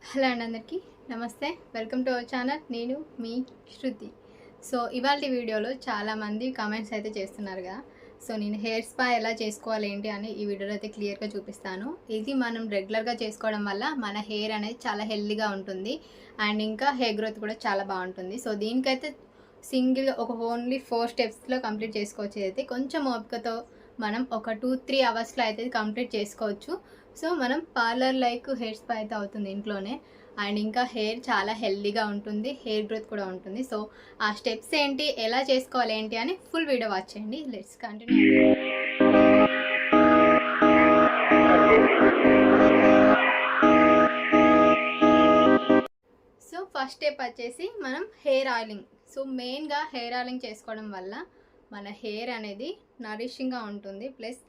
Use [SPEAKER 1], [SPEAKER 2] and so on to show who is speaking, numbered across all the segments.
[SPEAKER 1] Hello అండి, అందరికీ నమస్తే. Welcome to our channel. నేను మీ శృతి. సో ఇవాళ వీడియోలో చాలామంది కామెంట్స్ అయితే చేస్తున్నారు కదా. సో నేను హెయిర్ స్పా ఎలా చేసుకోవాలి ఏంటి అని ఈ వీడియోలో అయితే క్లియర్గా చూపిస్తాను. ఇది మనం రెగ్యులర్గా చేసుకోవడం వల్ల మన హెయిర్ అనేది చాలా హెల్దీగా ఉంటుంది అండ్ ఇంకా హెయిర్ గ్రోత్ కూడా చాలా బాగుంటుంది. సో దీనికైతే సింగిల్ ఓన్లీ 4 స్టెప్స్లో కంప్లీట్ చేసుకోవచ్చు. అయితే కొంచెం ఓపికతో మనం ఒక 2-3 అవర్స్లో అయితే కంప్లీట్ చేసుకోవచ్చు. సో మనం పార్లర్ లైక్ హెయిర్ స్పా అయితే అవుతుంది ఇంట్లోనే అండ్ ఇంకా హెయిర్ చాలా హెల్దీగా ఉంటుంది, హెయిర్ గ్రోత్ కూడా ఉంటుంది. సో ఆ స్టెప్స్ ఏంటి, ఎలా చేసుకోవాలి ఏంటి అని ఫుల్ వీడియో వాచ్ చేయండి. Let's continue. So first step వచ్చేసి మనం హెయిర్ ఆయిలింగ్. సో మెయిన్గా హెయిర్ ఆయిలింగ్ చేసుకోవడం వల్ల మన హెయిర్ అనేది నరిషింగ్గా ఉంటుంది. ప్లస్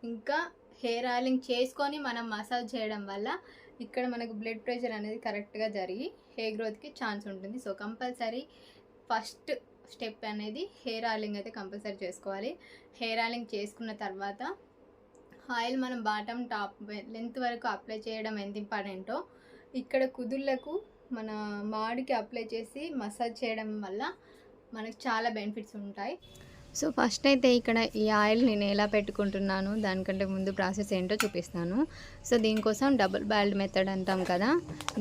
[SPEAKER 1] ఇంకా హెయిర్ ఆయిలింగ్ చేసుకొని మనం మసాజ్ చేయడం వల్ల ఇక్కడ మనకు బ్లడ్ ప్రెషర్ అనేది కరెక్ట్గా జరిగి హెయిర్ గ్రోత్కి ఛాన్స్ ఉంటుంది. సో కంపల్సరీ ఫస్ట్ స్టెప్ అనేది హెయిర్ ఆయిలింగ్ అయితే కంపల్సరీ చేసుకోవాలి. హెయిర్ ఆయిలింగ్ చేసుకున్న తర్వాత ఆయిల్ మనం బాటమ్ టాప్ లెంత్ వరకు అప్లై చేయడం ఎంత ఇంపార్టెంటో ఇక్కడ కుదుళ్ళకు మన మాడికి అప్లై చేసి మసాజ్ చేయడం వల్ల మనకు చాలా బెనిఫిట్స్ ఉంటాయి. సో ఫస్ట్ అయితే ఇక్కడ ఈ ఆయిల్ నేను ఎలా పెట్టుకుంటున్నాను దానికంటే ముందు ప్రాసెస్ ఏంటో చూపిస్తాను. సో దీనికోసం డబుల్ బాయిల్డ్ మెథడ్ అంటాం కదా,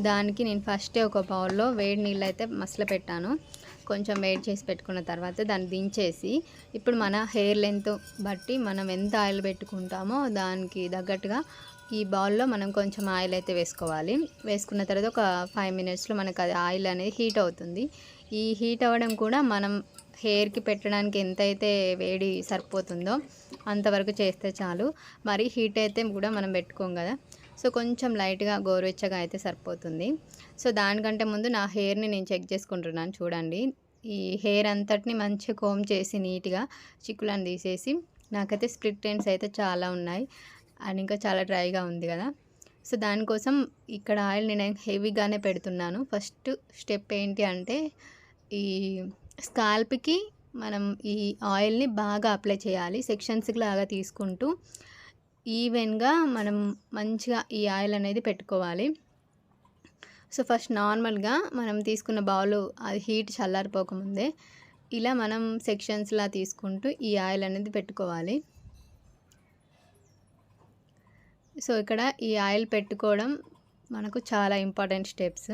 [SPEAKER 1] దానికి నేను ఫస్టే ఒక బౌల్లో వేడి నీళ్ళు అయితే మసలు పెట్టాను. కొంచెం వేడి చేసి పెట్టుకున్న తర్వాత దాన్ని దించేసి ఇప్పుడు మన హెయిర్ లెంత్ బట్టి మనం ఎంత ఆయిల్ పెట్టుకుంటామో దానికి తగ్గట్టుగా ఈ బౌల్లో మనం కొంచెం ఆయిల్ అయితే వేసుకోవాలి. వేసుకున్న తర్వాత ఒక 5 మినిట్స్లో మనకు అది ఆయిల్ అనేది హీట్ అవుతుంది. ఈ హీట్ అవ్వడం కూడా మనం హెయిర్కి పెట్టడానికి ఎంతైతే వేడి సరిపోతుందో అంతవరకు చేస్తే చాలు. మరి హీట్ అయితే కూడా మనం పెట్టుకోం కదా. సో కొంచెం లైట్గా గోరువెచ్చగా అయితే సరిపోతుంది. సో దానికంటే ముందు నా హెయిర్ని నేను చెక్ చేసుకుంటున్నాను. చూడండి, ఈ హెయిర్ అంతటిని మంచిగా కోమ్ చేసి నీట్గా చిక్కులను తీసేసి నాకైతే స్ప్లిట్ ఎండ్స్ అయితే చాలా ఉన్నాయి అండ్ ఇంకా చాలా డ్రైగా ఉంది కదా. సో దానికోసం ఇక్కడ ఆయిల్ నేను హెవీగానే పెడుతున్నాను. ఫస్ట్ స్టెప్ ఏంటి అంటే ఈ స్కాల్ప్కి మనం ఈ ఆయిల్ని బాగా అప్లై చేయాలి. సెక్షన్స్ లాగా తీసుకుంటూ ఈవెన్గా మనం మంచిగా ఈ ఆయిల్ అనేది పెట్టుకోవాలి. సో ఫస్ట్ నార్మల్గా మనం తీసుకున్న బౌల్ అది హీట్ చల్లారిపోకముందే ఇలా మనం సెక్షన్స్లా తీసుకుంటూ ఈ ఆయిల్ అనేది పెట్టుకోవాలి. సో ఇక్కడ ఈ ఆయిల్ పెట్టుకోవడం మనకు చాలా ఇంపార్టెంట్ స్టెప్స్.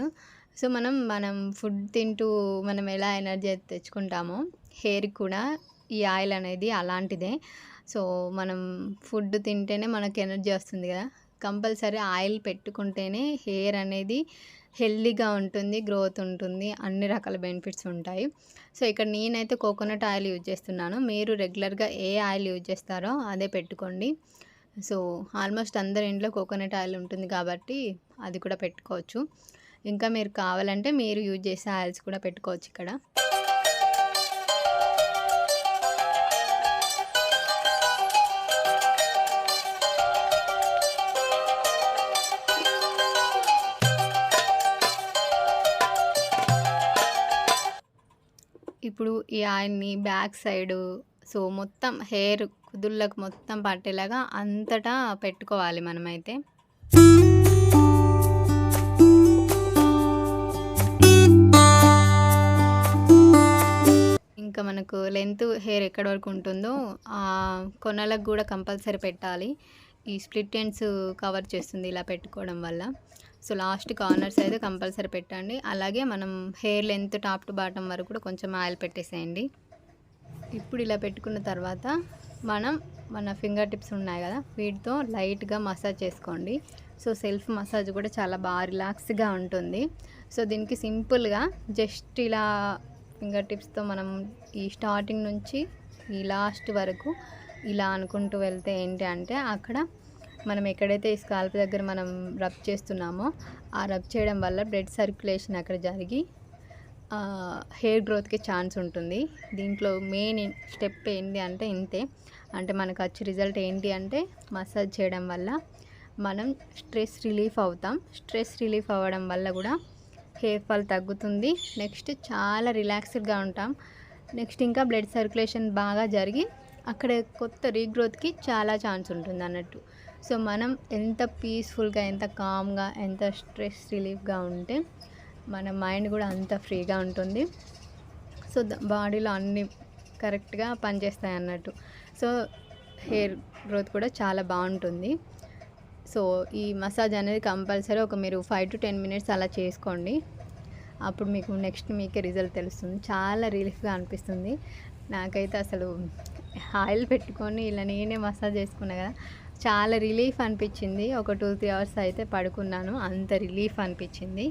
[SPEAKER 1] సో మనం ఫుడ్ తింటూ మనం ఎలా ఎనర్జీ తెచ్చుకుంటామో హెయిర్కి కూడా ఈ ఆయిల్ అనేది అలాంటిదే. సో మనం ఫుడ్ తింటేనే మనకు ఎనర్జీ వస్తుంది కదా. కంపల్సరీ ఆయిల్ పెట్టుకుంటేనే హెయిర్ అనేది హెల్దీగా ఉంటుంది, గ్రోత్ ఉంటుంది, అన్ని రకాల బెనిఫిట్స్ ఉంటాయి. సో ఇక్కడ నేనైతే కోకోనట్ ఆయిల్ యూజ్ చేస్తున్నాను. మీరు రెగ్యులర్గా ఏ ఆయిల్ యూజ్ చేస్తారో అదే పెట్టుకోండి. సో ఆల్మోస్ట్ అందరి ఇంట్లో కోకోనట్ ఆయిల్ ఉంటుంది కాబట్టి అది కూడా పెట్టుకోవచ్చు. ఇంకా మీరు కావాలంటే మీరు యూజ్ చేసే ఆయిల్స్ కూడా పెట్టుకోవచ్చు. ఇక్కడ ఇప్పుడు ఈ ఆయిల్ని బ్యాక్ సైడ్ సో మొత్తం హెయిర్ కుదుళ్ళకు మొత్తం పట్టేలాగా అంతటా పెట్టుకోవాలి మనమైతే. ఇంకా మనకు లెంత్ హెయిర్ ఎక్కడి వరకు ఉంటుందో ఆ కొనలకు కూడా కంపల్సరీ పెట్టాలి. ఈ స్ప్లిట్ ఎండ్స్ కవర్ చేస్తుంది ఇలా పెట్టుకోవడం వల్ల. సో లాస్ట్ కార్నర్స్ అయితే కంపల్సరీ పెట్టండి. అలాగే మనం hair length top to bottom వరకు కూడా కొంచెం ఆయిల్ పెట్టేసేయండి. ఇప్పుడు ఇలా పెట్టుకున్న తర్వాత మన ఫింగర్ టిప్స్ ఉన్నాయి కదా, వీటితో లైట్గా మసాజ్ చేసుకోండి. సో సెల్ఫ్ మసాజ్ కూడా చాలా బాగా రిలాక్స్గా ఉంటుంది. సో దీనికి సింపుల్గా జస్ట్ ఇలా ఫింగర్ టిప్స్తో మనం ఈ స్టార్టింగ్ నుంచి ఈ లాస్ట్ వరకు ఇలా అనుకుంటూ వెళ్తే ఏంటి అంటే అక్కడ మనం ఎక్కడైతే ఈ స్కాల్ప్ దగ్గర మనం రబ్ చేస్తున్నామో ఆ రబ్ చేయడం వల్ల బ్లడ్ సర్క్యులేషన్ అక్కడ జరిగి హెయిర్ గ్రోత్కి ఛాన్స్ ఉంటుంది. దీంట్లో మెయిన్ స్టెప్ ఏంటి అంటే ఇంతే. అంటే మనకు వచ్చే రిజల్ట్ ఏంటి అంటే మసాజ్ చేయడం వల్ల మనం స్ట్రెస్ రిలీఫ్ అవుతాం. స్ట్రెస్ రిలీఫ్ అవ్వడం వల్ల కూడా హెయిర్ ఫాల్ తగ్గుతుంది. నెక్స్ట్ చాలా రిలాక్స్డ్గా ఉంటాం. నెక్స్ట్ ఇంకా బ్లడ్ సర్క్యులేషన్ బాగా జరిగి అక్కడ కొత్త రీగ్రోత్కి చాలా ఛాన్స్ ఉంటుంది అన్నట్టు. సో మనం ఎంత పీస్ఫుల్గా, ఎంత కామ్గా, ఎంత స్ట్రెస్ రిలీఫ్గా ఉంటే మన మైండ్ కూడా అంత ఫ్రీగా ఉంటుంది. సో బాడీలో అన్నీ కరెక్ట్గా పనిచేస్తాయి అన్నట్టు. సో హెయిర్ గ్రోత్ కూడా చాలా బాగుంటుంది. సో ఈ మసాజ్ అనేది కంపల్సరీ మీరు 5 to 10 మినిట్స్ అలా చేసుకోండి. అప్పుడు మీకు నెక్స్ట్ మీకే రిజల్ట్ తెలుస్తుంది. చాలా రిలీఫ్గా అనిపిస్తుంది. నాకైతే అసలు ఆయిల్ పెట్టుకొని ఇలా నేనే మసాజ్ చేసుకున్నా కదా, చాలా రిలీఫ్ అనిపించింది. ఒక 2-3 అవర్స్ అయితే పడుకున్నాను, అంత రిలీఫ్ అనిపించింది.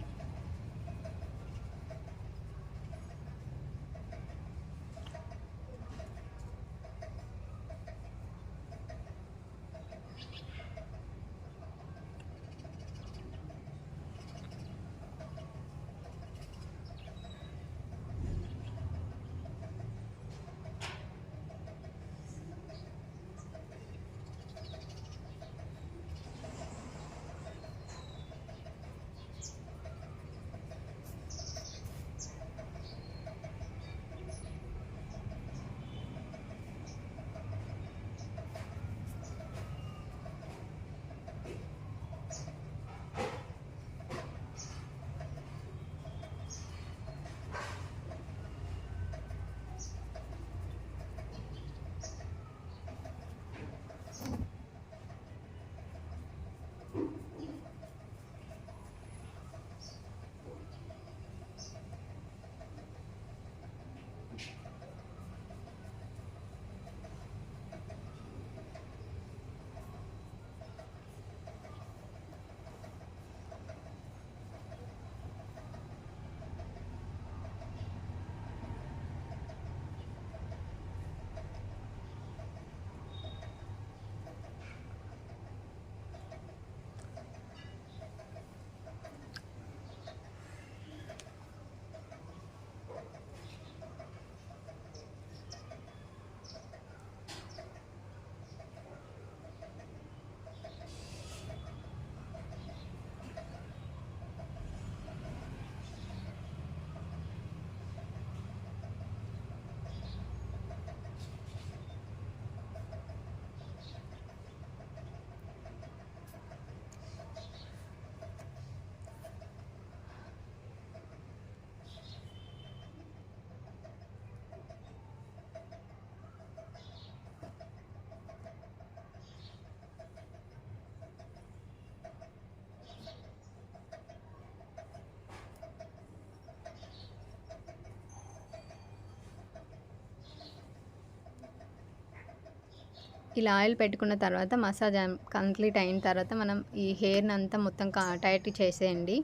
[SPEAKER 1] ఇలా ఆయిల్ పెట్టుకున్న తర్వాత మసాజ్ కంప్లీట్ అయిన తర్వాత మనం ఈ హెయిర్ని అంతా మొత్తం టైట్ చేసేయండి.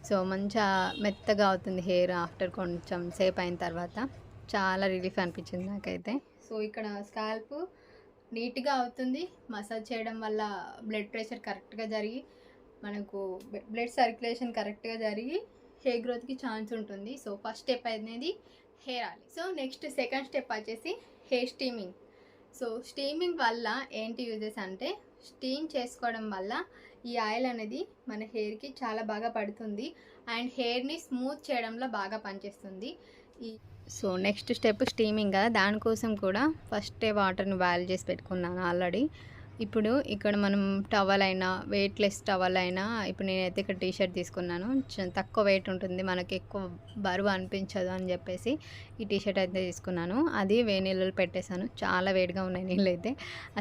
[SPEAKER 1] సో మంచిగా మెత్తగా అవుతుంది హెయిర్ ఆఫ్టర్ కొంచెం సేపు అయిన తర్వాత. చాలా రిలీఫ్ అనిపించింది నాకైతే. సో ఇక్కడ స్కాల్ప్ నీట్గా అవుతుంది మసాజ్ చేయడం వల్ల. బ్లడ్ ప్రెషర్ కరెక్ట్గా జరిగి మనకు బ్లడ్ సర్క్యులేషన్ కరెక్ట్గా జరిగి హెయిర్ గ్రోత్కి ఛాన్స్ ఉంటుంది. సో ఫస్ట్ స్టెప్ అనేది hair oil. So next second step వచ్చేసి హెయిర్ స్టీమింగ్. సో స్టీమింగ్ వల్ల ఏంటి యూజెస్ అంటే, స్టీమ్ చేసుకోవడం వల్ల ఈ ఆయిల్ అనేది మన హెయిర్కి చాలా బాగా పడుతుంది అండ్ హెయిర్ని స్మూత్ చేయడంలో బాగా పనిచేస్తుంది. సో నెక్స్ట్ స్టెప్ స్టీమింగ్ కదా, దానికోసం కూడా ఫస్టే వాటర్ని బాయిల్ చేసి పెట్టుకున్నాను ఆల్రెడీ. ఇప్పుడు ఇక్కడ మనం టవల్ అయినా, వెయిట్లెస్ టవల్ అయినా, ఇప్పుడు నేనైతే ఇక్కడ టీషర్ట్ తీసుకున్నాను, తక్కువ వెయిట్ ఉంటుంది, మనకి ఎక్కువ బరువు అనిపించదు అని చెప్పేసి ఈ టీషర్ట్ అయితే తీసుకున్నాను. అది వేడి నీళ్ళు పెట్టేశాను, చాలా వేడిగా ఉన్నాయి నీళ్ళు అయితే,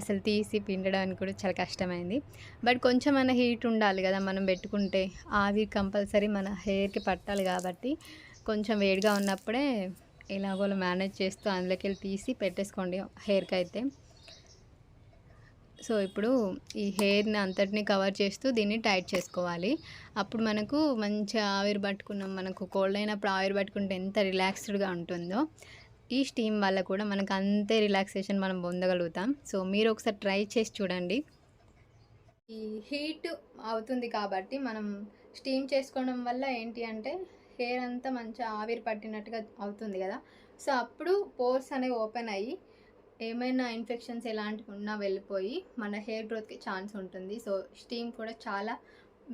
[SPEAKER 1] అసలు తీసి పిండడానికి కూడా చాలా కష్టమైంది. బట్ కొంచెమైనా హీట్ ఉండాలి కదా మనం పెట్టుకుంటే, ఆవిరి కంపల్సరీ మన హెయిర్కి పట్టాలి కాబట్టి కొంచెం వేడిగా ఉన్నప్పుడే ఎలాగోలా మేనేజ్ చేస్తూ అందులోకి వెళ్ళి తీసి పెట్టేసుకోండి హెయిర్కి అయితే. సో ఇప్పుడు ఈ హెయిర్ని అంతటిని కవర్ చేస్తూ దీన్ని టైట్ చేసుకోవాలి. అప్పుడు మనకు మంచిగా ఆవిరి పట్టుకున్నాం, మనకు కోల్డ్ అయినప్పుడు ఆవిరి పట్టుకుంటే ఎంత రిలాక్స్డ్గా ఉంటుందో, ఈ స్టీమ్ వల్ల కూడా మనకు అంతే రిలాక్సేషన్ మనం పొందగలుగుతాం. సో మీరు ఒకసారి ట్రై చేసి చూడండి. ఈ హీట్ అవుతుంది కాబట్టి మనం స్టీమ్ చేసుకోవడం వల్ల ఏంటి అంటే హెయిర్ అంతా మంచిగా ఆవిరి పట్టినట్టుగా అవుతుంది కదా. సో అప్పుడు పోర్స్ అనేవి ఓపెన్ అయ్యి ఏమైనా ఇన్ఫెక్షన్స్ ఎలాంటివి ఉన్నా వెళ్ళిపోయి మన హెయిర్ గ్రోత్కి ఛాన్స్ ఉంటుంది. సో స్టీమ్ కూడా చాలా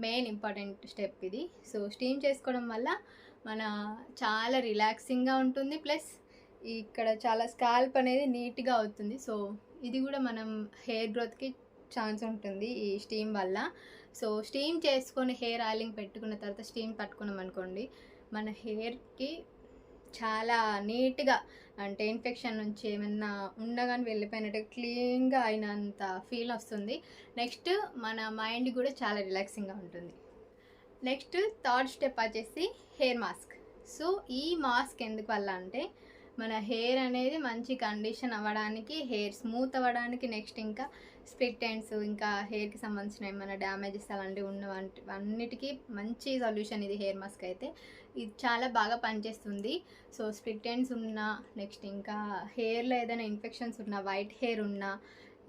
[SPEAKER 1] మెయిన్ ఇంపార్టెంట్ స్టెప్ ఇది. సో స్టీమ్ చేసుకోవడం వల్ల మన చాలా రిలాక్సింగ్గా ఉంటుంది, ప్లస్ ఇక్కడ చాలా స్కాల్ప్ అనేది నీట్గా అవుతుంది. సో ఇది కూడా మనం హెయిర్ గ్రోత్కి ఛాన్స్ ఉంటుంది ఈ స్టీమ్ వల్ల. సో స్టీమ్ చేసుకొని హెయిర్ ఆయిలింగ్ పెట్టుకున్న తర్వాత స్టీమ్ పట్టుకున్నాం అనుకోండి, మన హెయిర్కి చాలా నీట్గా, అంటే ఇన్ఫెక్షన్ నుంచి ఏమన్నా ఉండగానే వెళ్ళిపోయినట్టు క్లీన్గా అయినంత ఫీల్ వస్తుంది. నెక్స్ట్ మన మైండ్ కూడా చాలా రిలాక్సింగ్గా ఉంటుంది. నెక్స్ట్ థర్డ్ స్టెప్ వచ్చేసి హెయిర్ మాస్క్. సో ఈ మాస్క్ ఎందుకు వల్ల అంటే మన హెయిర్ అనేది మంచి కండిషన్ అవ్వడానికి, హెయిర్ స్మూత్ అవ్వడానికి, నెక్స్ట్ ఇంకా స్ప్లిట్ ఎండ్స్, ఇంకా హెయిర్కి సంబంధించిన ఏమైనా డ్యామేజెస్ అలాంటివి అన్నిటికీ మంచి సొల్యూషన్ ఇది హెయిర్ మాస్క్ అయితే. ఇది చాలా బాగా పనిచేస్తుంది. సో స్ప్లిట్ ఎండ్స్ ఉన్నా, నెక్స్ట్ ఇంకా హెయిర్లో ఏదైనా ఇన్ఫెక్షన్స్ ఉన్నా, వైట్ హెయిర్ ఉన్నా,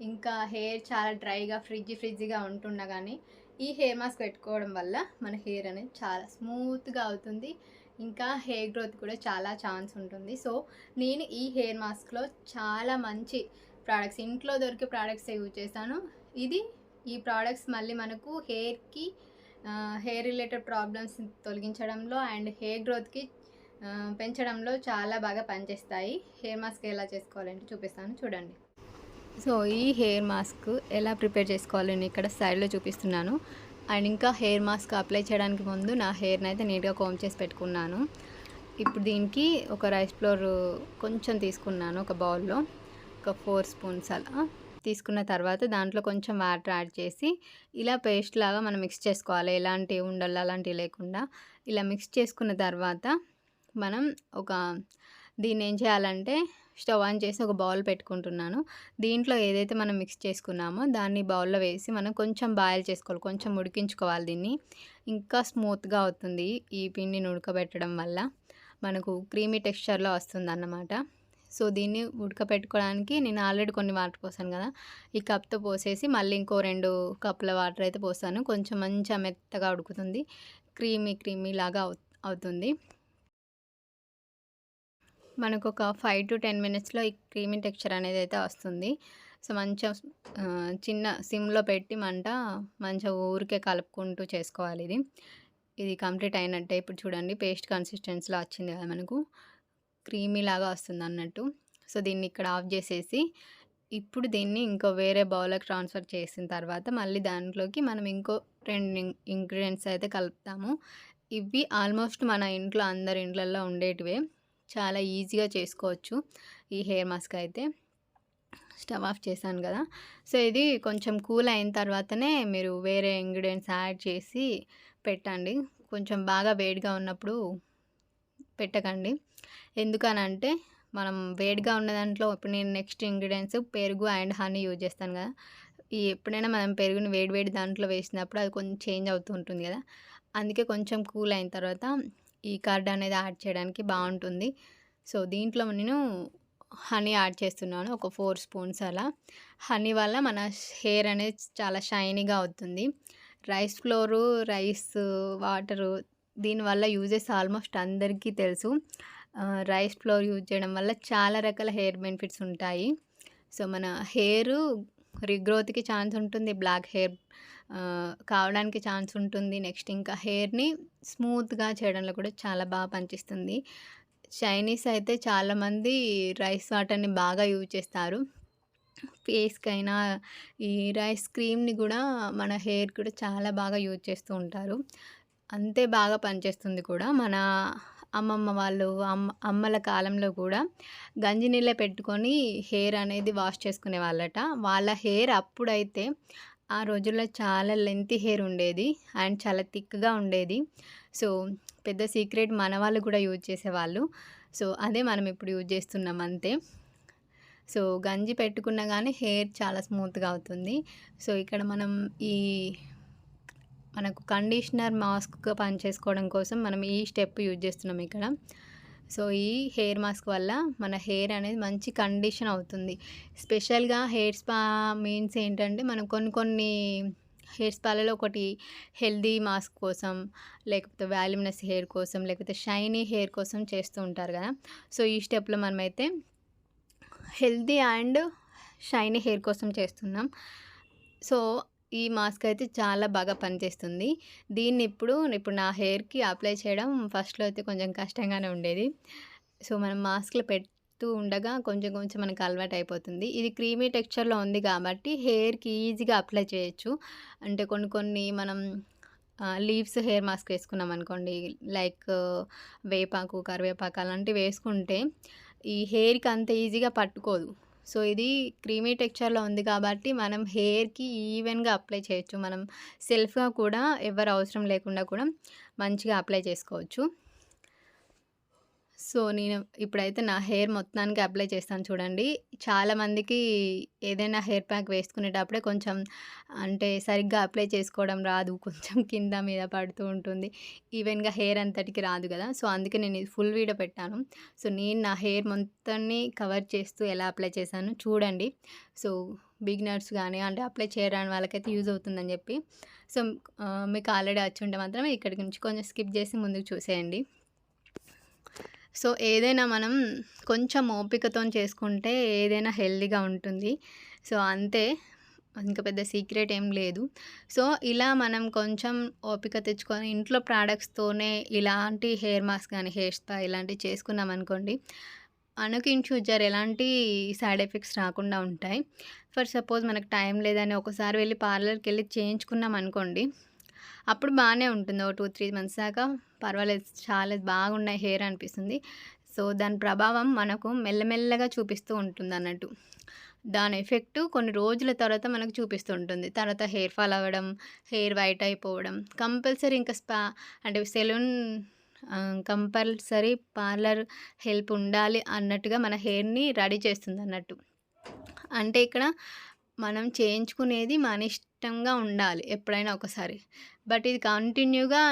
[SPEAKER 1] ఇంకా హెయిర్ చాలా డ్రైగా ఫ్రిడ్జీగా ఉంటున్నా కానీ ఈ హెయిర్ మాస్క్ పెట్టుకోవడం వల్ల మన హెయిర్ అనేది చాలా స్మూత్గా అవుతుంది. ఇంకా హెయిర్ గ్రోత్ కూడా చాలా ఛాన్స్ ఉంటుంది. సో నేను ఈ హెయిర్ మాస్క్లో చాలా మంచి ప్రోడక్ట్స్, ఇంట్లో దొరికే ప్రోడక్ట్స్ యూజ్ చేశాను. ఈ ప్రోడక్ట్స్ మళ్ళీ మనకు హెయిర్కి హెయిర్ రిలేటెడ్ ప్రాబ్లమ్స్ తొలగించడంలో అండ్ హెయిర్ గ్రోత్కి పెంచడంలో చాలా బాగా పనిచేస్తాయి. హెయిర్ మాస్క్ ఎలా చేసుకోవాలంటే చూపిస్తాను, చూడండి. సో ఈ హెయిర్ మాస్క్ ఎలా ప్రిపేర్ చేసుకోవాలి నేను ఇక్కడ సైడ్లో చూపిస్తున్నాను. అండ్ ఇంకా హెయిర్ మాస్క్ అప్లై చేయడానికి ముందు నా హెయిర్ని అయితే నీట్గా కోమ్ చేసి పెట్టుకున్నాను. ఇప్పుడు దీనికి ఒక రైస్ ఫ్లోర్ కొంచెం తీసుకున్నాను, ఒక బౌల్లో ఒక 4 స్పూన్స్ అలా తీసుకున్న తర్వాత దాంట్లో కొంచెం వాటర్ యాడ్ చేసి ఇలా పేస్ట్ లాగా మనం మిక్స్ చేసుకోవాలి. ఎలాంటి ఉండలు అలాంటివి లేకుండా ఇలా మిక్స్ చేసుకున్న తర్వాత మనం దీన్ని ఏం చేయాలంటే స్టవ్ ఆన్ చేసి ఒక బౌల్ పెట్టుకుంటున్నాను. దీంట్లో ఏదైతే మనం మిక్స్ చేసుకున్నామో దాన్ని బౌల్లో వేసి మనం కొంచెం బాయిల్ చేసుకోవాలి, కొంచెం ఉడికించుకోవాలి. దీన్ని ఇంకా స్మూత్గా అవుతుంది ఈ పిండిని ఉడకబెట్టడం వల్ల, మనకు క్రీమీ టెక్స్చర్లో వస్తుంది అన్నమాట. సో దీన్ని ఉడకపెట్టుకోవడానికి నేను ఆల్రెడీ కొన్ని వాటర్ పోసాను కదా, ఈ కప్తో పోసేసి మళ్ళీ ఇంకో 2 కప్పుల వాటర్ అయితే పోసాను. కొంచెం మంచిగా మెత్తగా ఉడుకుతుంది, క్రీమీ లాగా అవుతుంది. మనకు ఒక 5 to 10 మినిట్స్లో ఈ క్రీమీ టెక్స్చర్ అనేది అయితే వస్తుంది. సో మంచిగా చిన్న సిమ్లో పెట్టి మంట మంచిగా ఊరికే కలుపుకుంటూ చేసుకోవాలి. ఇది కంప్లీట్ అయినట్టే. ఇప్పుడు చూడండి పేస్ట్ కన్సిస్టెన్సీలో వచ్చింది కదా, మనకు క్రీమీ లాగా వస్తుంది అన్నట్టు. సో దీన్ని ఇక్కడ ఆఫ్ చేసేసి ఇప్పుడు దీన్ని ఇంకో వేరే బౌల్లోకి ట్రాన్స్ఫర్ చేసిన తర్వాత మళ్ళీ దాంట్లోకి మనం ఇంకో 2 ఇంగ్రీడియంట్స్ అయితే కలుపుతాము. ఇవి ఆల్మోస్ట్ మన ఇంట్లో అందరి ఇంట్లల్లో ఉండేటివే, చాలా ఈజీగా చేసుకోవచ్చు ఈ హెయిర్ మాస్క్ అయితే. స్టవ్ ఆఫ్ చేశాను కదా. సో ఇది కొంచెం కూల్ అయిన తర్వాతనే మీరు వేరే ఇంగ్రీడియంట్స్ యాడ్ చేసి పెట్టండి. కొంచెం బాగా వేడిగా ఉన్నప్పుడు పెట్టకండి. ఎందుకనంటే మనం వేడిగా ఉన్న దాంట్లో ఇప్పుడు నేను నెక్స్ట్ ఇంగ్రీడియంట్స్ పెరుగు అండ్ హనీ యూజ్ చేస్తాను కదా. ఎప్పుడైనా మనం పెరుగుని వేడి దాంట్లో వేసినప్పుడు అది కొంచెం చేంజ్ అవుతూ ఉంటుంది కదా, అందుకే కొంచెం కూల్ అయిన తర్వాత ఈ కర్డ్ అనేది యాడ్ చేయడానికి బాగుంటుంది. సో దీంట్లో నేను హనీ యాడ్ చేస్తున్నాను, ఒక 4 స్పూన్స్ అలా. హనీ వల్ల మన హెయిర్ అనేది చాలా షైనీగా అవుతుంది. రైస్ ఫ్లోరు, రైస్ వాటరు, దీనివల్ల యూజెస్ ఆల్మోస్ట్ అందరికీ తెలుసు. రైస్ ఫ్లోర్ యూజ్ చేయడం వల్ల చాలా రకాల హెయిర్ బెనిఫిట్స్ ఉంటాయి. సో మన హెయిర్ రీగ్రోత్కి ఛాన్స్ ఉంటుంది, బ్లాక్ హెయిర్ కావడానికి ఛాన్స్ ఉంటుంది. నెక్స్ట్ ఇంకా హెయిర్ని స్మూత్గా చేయడంలో కూడా చాలా బాగా పనిచేస్తుంది. చైనీస్ అయితే చాలామంది రైస్ వాటర్ని బాగా యూజ్ చేస్తారు. ఫేస్కైనా ఈ రైస్ క్రీమ్ని కూడా మన హెయిర్ కూడా చాలా బాగా యూజ్ చేస్తూ ఉంటారు. అంతే బాగా పనిచేస్తుంది కూడా. మన అమ్మమ్మ వాళ్ళు అమ్మల కాలంలో కూడా గంజి నీళ్ళే పెట్టుకొని హెయిర్ అనేది వాష్ చేసుకునే వాళ్ళట. వాళ్ళ హెయిర్ అప్పుడైతే ఆ రోజుల్లో చాలా లెంతీ హెయిర్ ఉండేది అండ్ చాలా థిక్గా ఉండేది. సో పెద్ద సీక్రెట్ మన వాళ్ళు కూడా యూజ్ చేసేవాళ్ళు. సో అదే మనం ఇప్పుడు యూజ్ చేస్తున్నాం అంతే. సో గంజి పెట్టుకున్నా కానీ హెయిర్ చాలా స్మూత్గా అవుతుంది. సో ఇక్కడ మనకు కండిషనర్ మాస్క్గా పనిచేసుకోవడం కోసం మనం ఈ స్టెప్ యూజ్ చేస్తున్నాం ఇక్కడ. సో ఈ హెయిర్ మాస్క్ వల్ల మన హెయిర్ అనేది మంచి కండిషన్ అవుతుంది. స్పెషల్గా హెయిర్ స్పా మీన్స్ ఏంటంటే మనం కొన్ని హెయిర్ స్పాలలో ఒకటి హెల్దీ మాస్క్ కోసం, లేకపోతే వాల్యూమినస్ హెయిర్ కోసం, లేకపోతే షైనీ హెయిర్ కోసం చేస్తూ ఉంటారు కదా. సో ఈ స్టెప్లో మనమైతే హెల్దీ అండ్ షైనీ హెయిర్ కోసం చేస్తున్నాం. సో ఈ మాస్క్ అయితే చాలా బాగా పనిచేస్తుంది. దీన్ని ఇప్పుడు నా హెయిర్కి అప్లై చేయడం ఫస్ట్లో అయితే కొంచెం కష్టంగానే ఉండేది. సో మనం మాస్క్లో చేస్తూ ఉండగా కొంచెం కొంచెం మనకు అలవాటు అయిపోతుంది. ఇది క్రీమీ టెక్స్చర్‌లో ఉంది కాబట్టి హెయిర్‌కి ఈజీగా అప్లై చేయొచ్చు. అంటే కొన్ని కొన్ని మనం లీవ్స్ హెయిర్ మాస్క్ వేసుకున్నామనుకోండి, లైక్ వేపాకు, కరివేపాకు అలాంటివి వేసుకుంటే ఈ హెయిర్‌కి అంత ఈజీగా పట్టుకోదు. సో, ఇది క్రీమీ టెక్స్చర్‌లో ఉంది కాబట్టి మనం హెయిర్‌కి ఈవెన్‌గా అప్లై చేయొచ్చు. మనం సెల్ఫ్‌గా కూడా ఎవ్వరు అవసరం లేకుండా కూడా మంచిగా అప్లై చేసుకోవచ్చు. సో, నేను ఇప్పుడైతే నా హెయిర్ మొత్తానికి అప్లై చేస్తాను చూడండి. చాలామందికి ఏదైనా హెయిర్ ప్యాక్ వేసుకునేటప్పుడే కొంచెం అంటే సరిగ్గా అప్లై చేసుకోవడం రాదు. కొంచెం కింద మీద పడుతూ ఉంటుంది. ఈవెన్‌గా హెయిర్ అంతటికి రాదు గదా! సో, అందుకే నేను ఇది ఫుల్ వీడియో పెట్టాను. సో, నేను నా హెయిర్ మొత్తాన్ని కవర్ చేస్తూ ఎలా అప్లై చేశానో చూడండి. సో, బిగినర్స్ గానీ అంటే అప్లై చేయరాని వాళ్ళకైతే యూజ్ అవుతుందని జెప్పి. సో, మీకు ఆల్రెడీ వచ్చుంటే మాత్రం ఇక్కడి నుంచి కొంచెం స్కిప్ జేసి ముందుకు చూసేయండి. సో, ఏదైనా మనం కొంచెం ఓపికతోని చేసుకుంటే ఏదైనా హెల్తీగా ఉంటుంది. సో, అంతే. ఇంక పెద్ద సీక్రెట్ ఏం లేదు. సో, ఇలా మనం కొంచెం ఓపిక తెచ్చుకొని ఇంట్లో ప్రొడక్ట్స్‌తోనే ఇలాంటి హెయిర్ మాస్క్ గానీ, హెయిర్ స్పా ఇలాంటివి చేసుకున్నామనుకోండి, మనకి ఇన్ ఫ్యూచర్ ఎలాంటి సైడ్ ఎఫెక్ట్స్ రాకుండా ఉంటాయి. ఫర్ సపోజ్ మనకు టైం లేదని ఒకసారి వెళ్లి పార్లర్‌కెళ్ళి చేయించుకున్నామనుకోండి, అప్పుడు బానే ఉంటుంది. ఓ 2, 3 మంత్స్ దాకా పర్వాలేదు. చాలా బాగున్నాయి హెయిర్ అనిపిస్తుంది. సో, దాని ప్రభావం మనకు మెల్లమెల్లగా చూపిస్తూ ఉంటుందన్నట్టు. దాని ఎఫెక్టు కొన్ని రోజుల తర్వాత మనకు చూపిస్తూ ఉంటుంది. తర్వాత హెయిర్ ఫాల్ అవ్వడం, హెయిర్ వైట్ అయిపోవడం, కంపల్సరీ ఇంకా స్పా అంటే సెలూన్ కంపల్సరీ పార్లర్ హెల్ప్ ఉండాలి అన్నట్టుగా మన హెయిర్‌ని రెడీ చేస్తుందన్నట్టు. అంటే ఇక్కడ మనం చేయించుకునేది మన ఇష్టంగా ఉండాలి ఎప్పుడైనా ఒకసారి. బట్ ఇది కంటిన్యూగా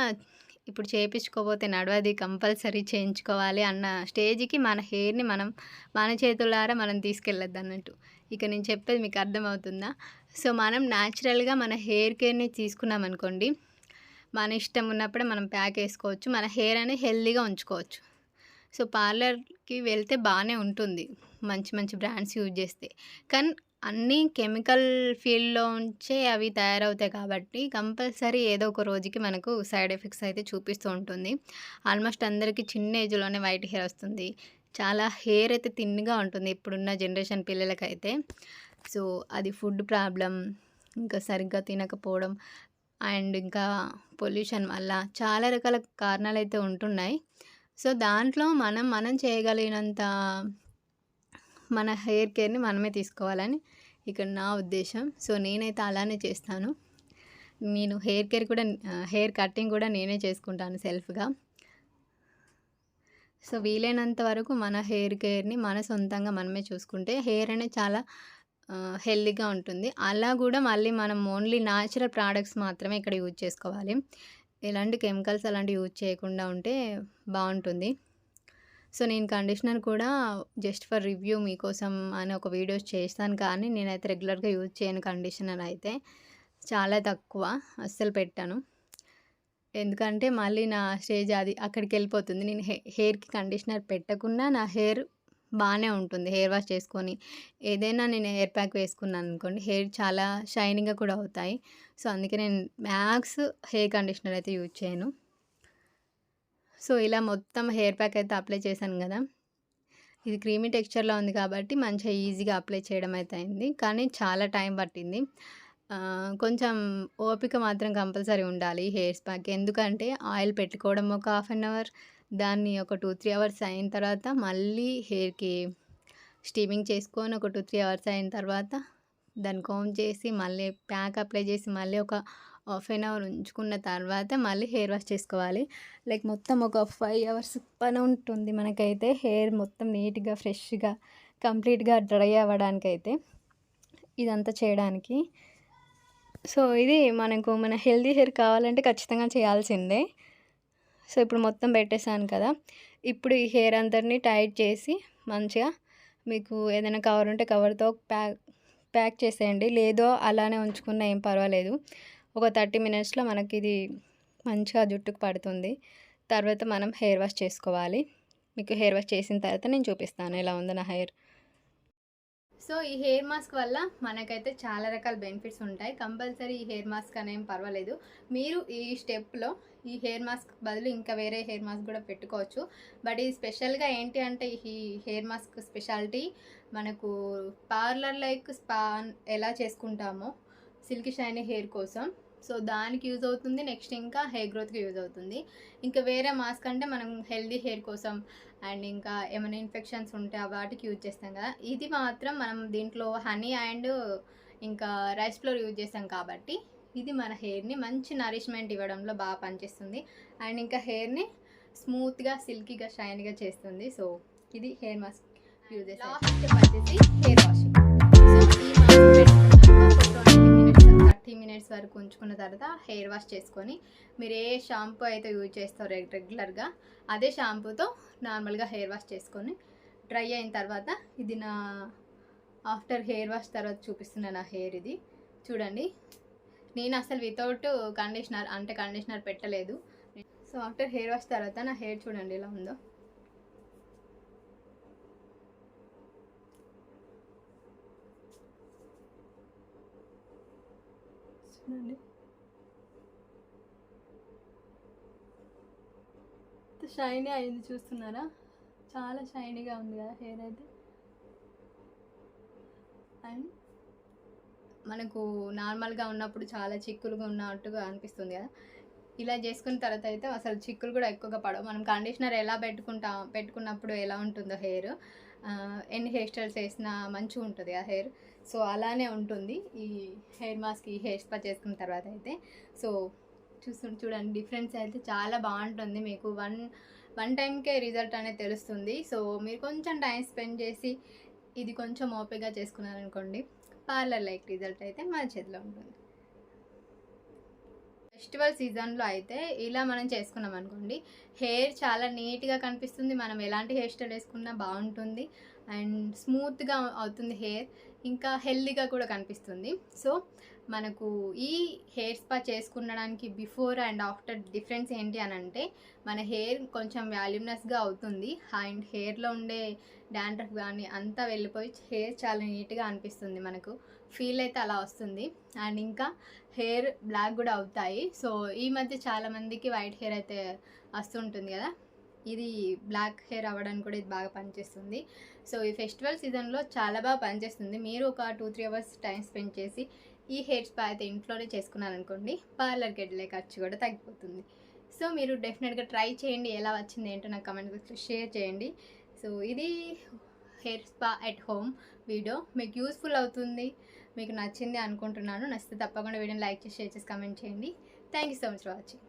[SPEAKER 1] ఇప్పుడు చేపించుకోపోతే నడవది, కంపల్సరీ చేయించుకోవాలి అన్న స్టేజ్‌కి మన హెయిర్‌ని మనం మన చేతులారా మనం తీసుకెళ్ళొద్దన్నట్టు. ఇక నేను చెప్పేది మీకు అర్థమవుతుందా? సో, మనం న్యాచురల్‌గా మన హెయిర్ కేర్‌ని తీసుకున్నామనుకోండి, మన ఇష్టం ఉన్నప్పుడే మనం ప్యాక్ ఏసుకోవచ్చు. మన హెయిర్ అనేది హెల్తీగా ఉంచుకోవచ్చు. సో, పార్లర్‌కి వెళ్తే బానే ఉంటుంది. మంచి మంచి బ్రాండ్స్ యూజ్ చేస్తే. కానీ అన్నీ కెమికల్ ఫీల్డ్‌లో ఉంచే అవి తయారవుతాయి కాబట్టి కంపల్సరీ ఏదో ఒక రోజుకి మనకు సైడ్ ఎఫెక్ట్స్ అయితే చూపిస్తూ ఉంటుంది. ఆల్మోస్ట్ అందరికీ చిన్న ఏజ్‌లోనే వైట్ హెయిర్ వస్తుంది. చాలా హెయిర్ అయితే థిన్‌గా ఉంటుంది ఇప్పుడున్న జనరేషన్ పిల్లలకైతే. సో, అది ఫుడ్ ప్రాబ్లమ్, ఇంకా సరిగ్గా తినకపోవడం అండ్ ఇంకా పొల్యూషన్ వల్ల చాలా రకాల కారణాలైతే ఉంటున్నాయి. సో, దాంట్లో మనం చేయగలిగినంత మన హెయిర్ కేర్‌ని మనమే తీసుకోవాలని ఇక్కడ నా ఉద్దేశం. సో, నేనైతే అలానే చేస్తాను. నేను హెయిర్ కేర్ కూడా హెయిర్ కటింగ్ కూడా నేనే చేసుకుంటాను సెల్ఫ్‌గా. సో, వీలైనంత వరకు మన హెయిర్ కేర్‌ని మన సొంతంగా మనమే చూసుకుంటే హెయిర్ అనేది చాలా హెల్తీగా ఉంటుంది. అలా గూడా మళ్ళీ మనం ఓన్లీ న్యాచురల్ ప్రొడక్ట్స్ మాత్రమే ఇక్కడ యూజ్ చేసుకోవాలి. ఎలాంటి కెమికల్స్ అలాంటివి యూజ్ చేయకుండా ఉంటే బావుంటుంది. సో, నేను కండిషనర్ కూడా జస్ట్ ఫర్ రివ్యూ మీకోసం అని ఒక వీడియోస్ చేస్తాను కానీ, నేనైతే రెగ్యులర్‌గా యూజ్ చేయను కండిషనర్ అయితే. చాలా తక్కువ. అస్సలు పెట్టను. ఎందుకంటే, మళ్ళీ నా స్టేజ్ అది అక్కడికెళ్ళిపోతుంది. నేను హెయిర్‌కి కండిషనర్ పెట్టకున్నా నా హెయిర్ బానే ఉంటుంది. హెయిర్ వాష్ చేసుకొని, ఏదైనా నేను హెయిర్ ప్యాక్ వేసుకున్నాననుకోండి, హెయిర్ చాలా షైనింగ్‌గా కూడా అవుతాయి. సో, అందుకే నేను మ్యాక్స్ హెయిర్ కండిషనర్ అయితే యూజ్ చేయను. సో, ఇలా మొత్తం హెయిర్ ప్యాక్ అయితే అప్లై చేశాను గదా! ఇది క్రీమీ టెక్స్చర్‌లో ఉంది కాబట్టి మంచిగా ఈజీగా అప్లై చేయడం అయితే అయింది. కానీ చాలా టైం పట్టింది. కొంచెం ఓపిక మాత్రం కంపల్సరీ ఉండాలి హెయిర్ స్పాకి. ఎందుకంటే ఆయిల్ పెట్టుకోవడం ఒక హాఫ్ అన్ అవర్, దాన్ని ఒక 2, 3 అవర్స్ అయిన తర్వాత మళ్ళీ హెయిర్‌కి స్టీమింగ్ చేసుకొని ఒక 2, 3 అవర్స్ అయిన తర్వాత దాన్ని కోంబ్ చేసి మళ్ళీ ప్యాక్ అప్లై చేసి మళ్ళీ ఒక హాఫ్ అన్ అవర్ ఉంచుకున్న తర్వాత మళ్ళీ హెయిర్ వాష్ చేసుకోవాలి. లైక్ మొత్తం ఒక 5 అవర్స్ పని ఉంటుంది మనకైతే హెయిర్ మొత్తం నీట్‌గా, ఫ్రెష్‌గా, కంప్లీట్‌గా డ్రై అవ్వడానికైతే. ఇదంతా చేయడానికి. సో, ఇది మనకు మన హెల్తీ హెయిర్ కావాలంటే ఖచ్చితంగా చేయాల్సిందే. సో, ఇప్పుడు మొత్తం పెట్టేసాను కదా! ఇప్పుడు ఈ హెయిర్ అంతటిని టైట్ చేసి మంచిగా మీకు ఏదైనా కవర్ ఉంటే కవర్‌తో ప్యాక్ చేసేయండి. లేదో అలానే ఉంచుకున్నా ఏం పర్వాలేదు. ఒక 30 మినిట్స్‌లో మనకిది మంచిగా జుట్టుకు పడుతుంది. తర్వాత మనం హెయిర్ వాష్ చేసుకోవాలి. మీకు హెయిర్ వాష్ చేసిన తర్వాత నేను చూపిస్తాను ఎలా ఉందో నా హెయిర్. సో, ఈ హెయిర్ మాస్క్ వల్ల మనకైతే చాలా రకాల బెనిఫిట్స్ ఉంటాయి. కంపల్సరీ ఈ హెయిర్ మాస్క్ అనేం పర్వాలేదు. మీరు ఈ స్టెప్‌లో ఈ హెయిర్ మాస్క్ బదులు ఇంకా వేరే హెయిర్ మాస్క్ కూడా పెట్టుకోవచ్చు. బట్ ఇది స్పెషల్గా ఏంటి అంటే ఈ హెయిర్ మాస్క్ స్పెషాలిటీ మనకు పార్లర్ లైక్ స్పా ఎలా చేసుకుంటామో సిల్కీ షైనీ హెయిర్ కోసం, సో దానికి యూజ్ అవుతుంది. నెక్స్ట్ ఇంకా హెయిర్ గ్రోత్కి యూజ్ అవుతుంది. ఇంకా వేరే మాస్క్ అంటే మనం హెల్దీ హెయిర్ కోసం అండ్ ఇంకా ఏమైనా ఇన్ఫెక్షన్స్ ఉంటే వాటికి యూజ్ చేస్తాం కదా. ఇది మాత్రం మనం దీంట్లో హనీ అండ్ ఇంకా రైస్ ఫ్లోర్ యూజ్ చేస్తాం కాబట్టి ఇది మన హెయిర్ని మంచి నరిష్మెంట్ ఇవ్వడంలో బాగా పనిచేస్తుంది. అండ్ ఇంకా హెయిర్ని స్మూత్గా సిల్కీగా షైనీగా చేస్తుంది. సో ఇది హెయిర్ మాస్క్ యూజ్ చేస్తాం. లాస్ట్ స్టెప్ వచ్చేసి హెయిర్ వాషింగ్. సో ఈ మాస్క్ 30 మినిట్స్ వరకు ఉంచుకున్న తర్వాత హెయిర్ వాష్ చేసుకొని మీరు ఏ షాంపూ అయితే యూజ్ చేస్తారో రెగ్యులర్గా అదే షాంపూతో నార్మల్గా హెయిర్ వాష్ చేసుకొని డ్రై అయిన తర్వాత ఇది నా ఆఫ్టర్ హెయిర్ వాష్ తర్వాత చూపిస్తున్న నా హెయిర్ ఇది చూడండి. నేను అసలు వితౌట్ కండిషనర్ అంటే కండిషనర్ పెట్టలేదు. సో ఆఫ్టర్ హెయిర్ వాష్ తర్వాత నా హెయిర్ చూడండి ఎలా ఉందో. చూడండి షైనీ అయింది, చూస్తున్నారా? చాలా షైనీగా ఉంది కదా హెయిర్ అయితే. అండ్ మనకు నార్మల్గా ఉన్నప్పుడు చాలా చిక్కులుగా ఉన్నట్టుగా అనిపిస్తుంది కదా, ఇలా చేసుకున్న తర్వాత అయితే అసలు చిక్కులు కూడా ఎక్కువగా పడవు. మనం కండిషనర్ ఎలా పెట్టుకున్నప్పుడు ఎలా ఉంటుందో హెయిర్, ఎన్ని హెయిర్ స్టైల్స్ వేసినా మంచిగా ఉంటుంది ఆ హెయిర్. సో అలానే ఉంటుంది ఈ హెయిర్ మాస్క్, ఈ హెయిర్ స్పా చేసుకున్న తర్వాత అయితే. సో చూడండి డిఫరెన్స్ అయితే చాలా బాగుంటుంది. మీకు వన్ టైంకే రిజల్ట్ అనేది తెలుస్తుంది. సో మీరు కొంచెం టైం స్పెండ్ చేసి ఇది కొంచెం ఓపికగా చేసుకున్నారనుకోండి, పార్లర్ లైక్ రిజల్ట్ అయితే మన చేతిలో ఉంటుంది. ఫెస్టివల్ సీజన్లో అయితే ఇలా మనం చేసుకున్నాం అనుకోండి, హెయిర్ చాలా నీట్గా కనిపిస్తుంది. మనం ఎలాంటి హెయిర్ స్టైల్ వేసుకున్నా బాగుంటుంది అండ్ స్మూత్గా అవుతుంది హెయిర్, ఇంకా హెల్దీగా కూడా కనిపిస్తుంది. సో మనకు ఈ హెయిర్ స్పా చేసుకునడానికి బిఫోర్ అండ్ ఆఫ్టర్ డిఫరెన్స్ ఏంటి అని అంటే, మన హెయిర్ కొంచెం వాల్యూమ్నెస్గా అవుతుంది అండ్ హెయిర్లో ఉండే డాండ్రఫ్ కానీ అంతా వెళ్ళిపోయి హెయిర్ చాలా నీట్గా అనిపిస్తుంది. మనకు ఫీల్ అయితే అలా వస్తుంది. అండ్ ఇంకా హెయిర్ బ్లాక్ కూడా అవుతాయి. సో ఈ మధ్య చాలామందికి వైట్ హెయిర్ అయితే వస్తుంటుంది కదా, ఇది బ్లాక్ హెయిర్ అవ్వడానికి కూడా ఇది బాగా పనిచేస్తుంది. సో ఈ ఫెస్టివల్ సీజన్లో చాలా బాగా పనిచేస్తుంది. మీరు ఒక 2-3 అవర్స్ టైం స్పెండ్ చేసి ఈ హెయిర్ స్పా అయితే ఇంట్లోనే చేసుకున్నారనుకోండి, పార్లర్కి వెళ్ళే ఖర్చు కూడా తగ్గిపోతుంది. సో మీరు డెఫినెట్గా ట్రై చేయండి. ఎలా వచ్చింది ఏంటో నాకు కామెంట్ బాక్స్లో షేర్ చేయండి. సో ఇది hair spa at home video మీకు యూస్ఫుల్ అవుతుంది, మీకు నచ్చింది అనుకుంటున్నాను. నచ్చితే తప్పకుండా వీడియోని లైక్ చేసి షేర్ చేసి కామెంట్ చేయండి. Thank you so much for watching.